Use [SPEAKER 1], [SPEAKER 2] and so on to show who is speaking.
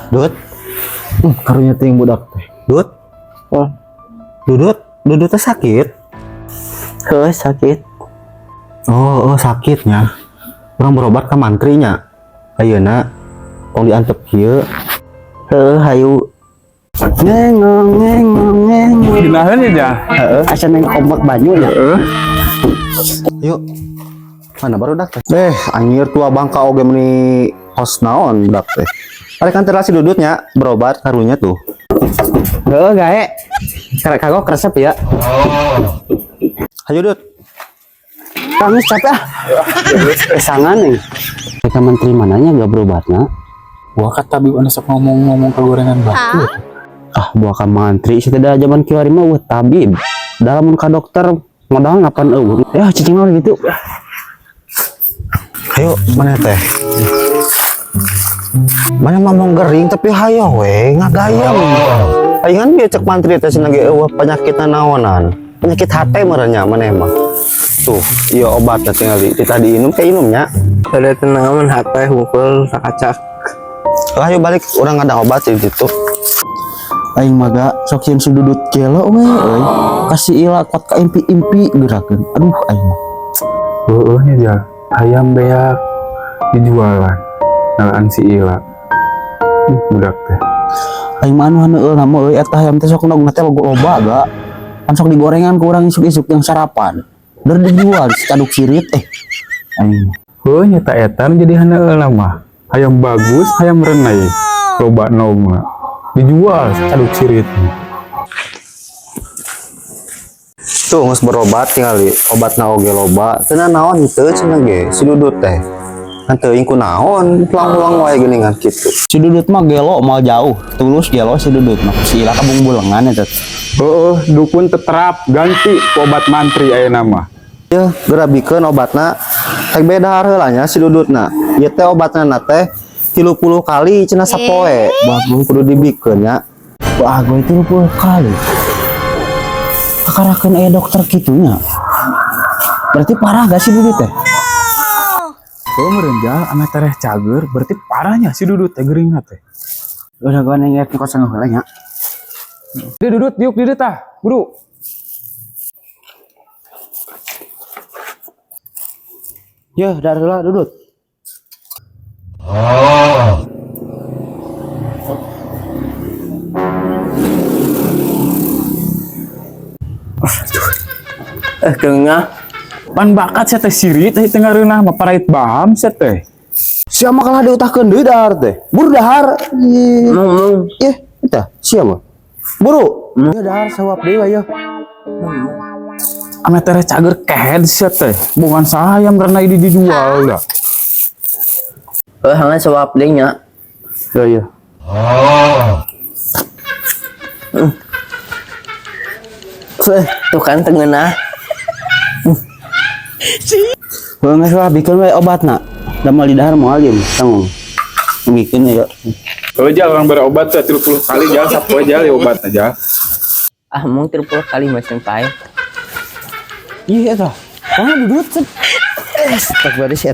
[SPEAKER 1] Dut, karunya ting budak teh. Dut,
[SPEAKER 2] Oh,
[SPEAKER 1] Dudut teh sakit.
[SPEAKER 2] sakit.
[SPEAKER 1] Oh, sakitnya. Orang berobat ke mantrinya. Ayeuna tong diantep kieu.
[SPEAKER 2] Hayu. Ngeng.
[SPEAKER 3] Ginahan ya.
[SPEAKER 2] Asa neng kompak banyu ya.
[SPEAKER 1] Yuk. Mana baru dak teh? Anjir tua bangka oge meni kos naon dak teh. Are kan terasi Dudutnya berobat karunya tuh.
[SPEAKER 2] Gae. Kagok resep ya.
[SPEAKER 1] Ayo Dut.
[SPEAKER 2] Kami capek ah. Kesangan nih. Mereka menteri mananya gak berobatnya?
[SPEAKER 3] Gua kata tabib anu sok ngomong kegorengan batu.
[SPEAKER 2] Buah ka mantri setida zaman kieu mah weuh tabib. Dalam ka dokter modal ngapan eueuh. Ya cicing mah gitu.
[SPEAKER 1] Ayo mana teh? Mana ngomong gering tapi hayo we ngagayam. Ayeuna dia cek mantri teh cenah ge eueuh penyakitna naonan. Penyakit hate merenya maneh mah. Tuh, iya obatnya tinggal kita diinum kayak inumnya.
[SPEAKER 2] Ada tenaman hate hungkul sakacak.
[SPEAKER 1] Ayo balik orang ada obat di situ.
[SPEAKER 2] Aing maga sok sieun si Dudut kelo we euy. Kasih ila kuat ka impi-impi gerakeun. Aduh aing.
[SPEAKER 3] Heueuh nya ja. Ayam beak dijualan. Nalaan si Ila. Budak teh.
[SPEAKER 2] Aing mah anu heueuh nama euy eta hayam teh sok nongna teh loba ga. Kan sok digorengan ku urang isuk-isuk yang sarapan. Dur dijual caduk sirit aing.
[SPEAKER 3] Heueuh nya ta eta jadi haneueul mah. Hayam bagus, hayam renai. Loba naoma. Dijual caduk sirit.
[SPEAKER 1] Tuh geus berobat tinggal obatna oge loba. Cenah naon henteu cenah ge si Dudut teh. Henteu ingku naon, pulang-pulang wae geuningan kitu.
[SPEAKER 2] Si Dudut mah gelo mal jauh, tulus gelo si Dudut mah. Si Ila kabung bulengan eta.
[SPEAKER 3] Heueuh, dukun tetrap ganti ku obat mantri ayeuna mah.
[SPEAKER 1] Ya, gerabikeun obatna teh beda heula nya si Dudutna. Ieu teh obatna teh 30 kali cenah sapoe. Bagus kudu dibikeun nya.
[SPEAKER 2] Wah, gue 30 kali. Kakarakeun aya dokter kitunya. Berarti parah gak sih Dudut teh?
[SPEAKER 3] Heueuh meureun jal ame tereh cager, berarti parahnya si Dudut teh geuringna teh.
[SPEAKER 2] Udah gua nengek kos heula nya.
[SPEAKER 3] Dudut, diuk di tah, buru.
[SPEAKER 2] Ya, dar heula Dudut. Keungah
[SPEAKER 3] Pan bakat saya teh sirit teh tengah reunah mah parait baham saya teh.
[SPEAKER 1] Sia mah kalah diutahkeun deui dahar teh. Buru dahar.
[SPEAKER 2] ngomong.
[SPEAKER 1] Eta sia mah. Buru. Ya dahar sawap deui aya.
[SPEAKER 3] Ame tereh cager kehead saya teh. Bungan saha yang renai dijual da.
[SPEAKER 2] Hangan sawap deui nya.
[SPEAKER 3] Ya.
[SPEAKER 2] Tuh kan tengeunah. Geus lah bikeun we obatna. Damal di dahar moal ieu tanggung. Bikeun ya.
[SPEAKER 3] Kalau jal orang berobat teh 30 kali jal sapoe jal obat aja.
[SPEAKER 2] Mung 30 kali macam pae.
[SPEAKER 1] Ih eta. Kana Dudut.
[SPEAKER 2] Tak beres ya.